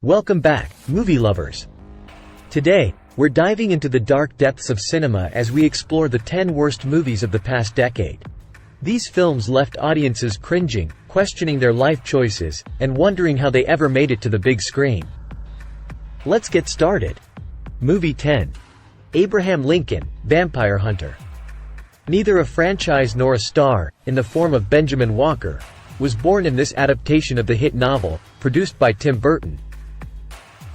Welcome back, movie lovers. Today, we're diving into the dark depths of cinema as we explore the 10 worst movies of the past decade. These films left audiences cringing, questioning their life choices, and wondering how they ever made it to the big screen. Let's get started. Movie 10. Abraham Lincoln, Vampire Hunter. Neither a franchise nor a star, in the form of Benjamin Walker, was born in this adaptation of the hit novel, produced by Tim Burton.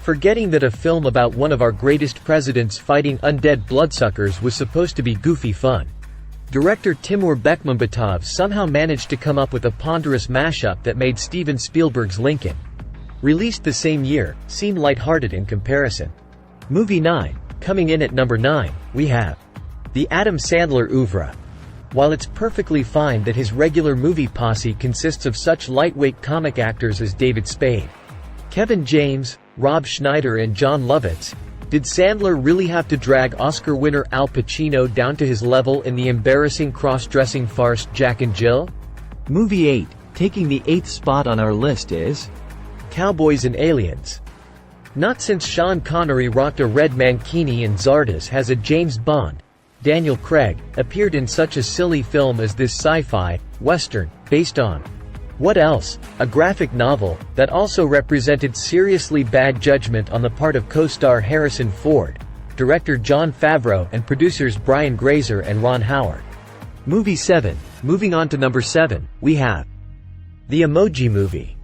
Forgetting that a film about one of our greatest presidents fighting undead bloodsuckers was supposed to be goofy fun, director Timur Bekmambetov somehow managed to come up with a ponderous mashup that made Steven Spielberg's Lincoln, released the same year, seem lighthearted in comparison. Movie 9. Coming in at number 9, we have the Adam Sandler oeuvre. While it's perfectly fine that his regular movie posse consists of such lightweight comic actors as David Spade, Kevin James, Rob Schneider and Jon Lovitz, did Sandler really have to drag Oscar winner Al Pacino down to his level in the embarrassing cross-dressing farce Jack and Jill? Movie 8, taking the 8th spot on our list is Cowboys and Aliens. Not since Sean Connery rocked a red mankini and Zardoz has a James Bond, Daniel Craig, appeared in such a silly film as this sci-fi western, based on what else? A graphic novel, that also represented seriously bad judgment on the part of co-star Harrison Ford, director Jon Favreau and producers Brian Grazer and Ron Howard. Movie 7. Moving on to number 7, we have The Emoji Movie.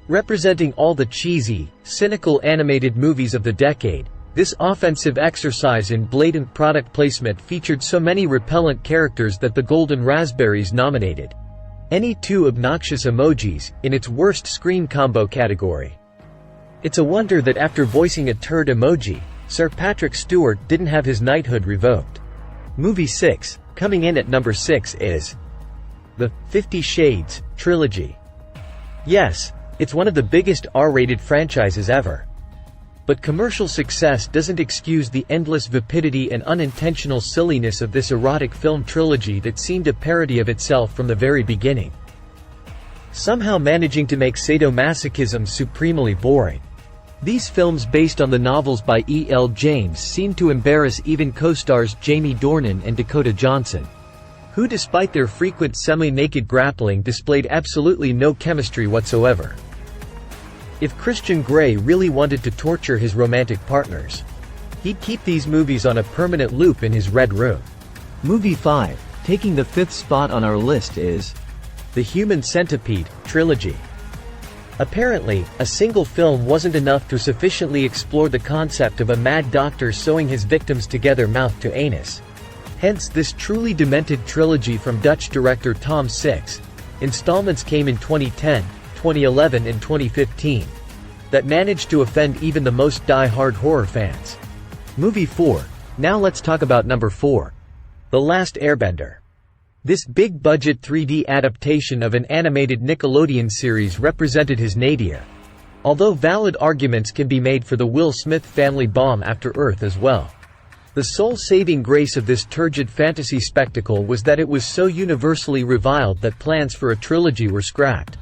Representing all the cheesy, cynical animated movies of the decade, this offensive exercise in blatant product placement featured so many repellent characters that the Golden Raspberries nominated any two obnoxious emojis in its worst screen combo category. It's a wonder that after voicing a turd emoji, Sir Patrick Stewart didn't have his knighthood revoked. Movie 6. Coming in at number 6 is the 50 Shades trilogy. Yes, it's one of the biggest R-rated franchises ever. But commercial success doesn't excuse the endless vapidity and unintentional silliness of this erotic film trilogy that seemed a parody of itself from the very beginning, somehow managing to make sadomasochism supremely boring. These films based on the novels by E.L. James seemed to embarrass even co-stars Jamie Dornan and Dakota Johnson, who despite their frequent semi-naked grappling displayed absolutely no chemistry whatsoever. If Christian Grey really wanted to torture his romantic partners, he'd keep these movies on a permanent loop in his red room. Movie 5, taking the 5th spot on our list is The Human Centipede trilogy. Apparently, a single film wasn't enough to sufficiently explore the concept of a mad doctor sewing his victims together mouth to anus. Hence this truly demented trilogy from Dutch director Tom Six. Installments came in 2010, 2011 and 2015, that managed to offend even the most die-hard horror fans. Movie 4. Now let's talk about number 4. The Last Airbender. This big-budget 3D adaptation of an animated Nickelodeon series represented his nadir, although valid arguments can be made for the Will Smith family bomb After Earth as well. The sole saving grace of this turgid fantasy spectacle was that it was so universally reviled that plans for a trilogy were scrapped.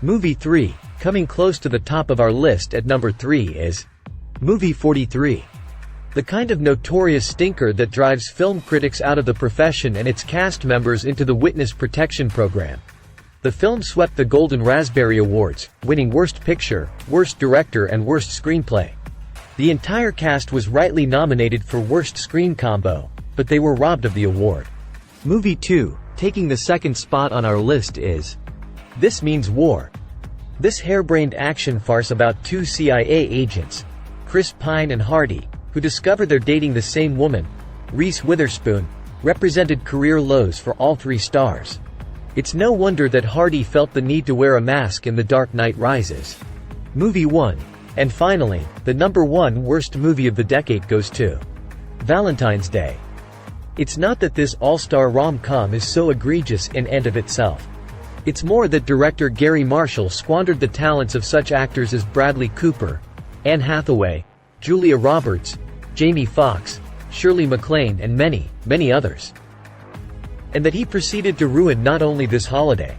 Movie 3, coming close to the top of our list at number 3 is Movie 43. The kind of notorious stinker that drives film critics out of the profession and its cast members into the witness protection program. The film swept the Golden Raspberry Awards, winning Worst Picture, Worst Director and Worst Screenplay. The entire cast was rightly nominated for Worst Screen Combo, but they were robbed of the award. Movie 2, taking the 2nd spot on our list is This Means War. This harebrained action farce about two CIA agents, Chris Pine and Hardy, who discover they're dating the same woman, Reese Witherspoon, represented career lows for all 3 stars. It's no wonder that Hardy felt the need to wear a mask in The Dark Knight Rises. Movie 1. And finally, the number 1 worst movie of the decade goes to Valentine's Day. It's not that this all-star rom-com is so egregious in and of itself. It's more that director Gary Marshall squandered the talents of such actors as Bradley Cooper, Anne Hathaway, Julia Roberts, Jamie Foxx, Shirley MacLaine and many, many others. And that he proceeded to ruin not only this holiday,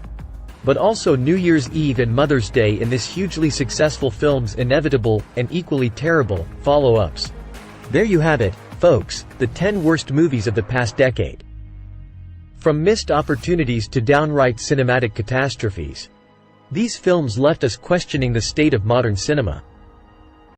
but also New Year's Eve and Mother's Day in this hugely successful film's inevitable, and equally terrible, follow-ups. There you have it, folks, the 10 worst movies of the past decade. From missed opportunities to downright cinematic catastrophes. These films left us questioning the state of modern cinema.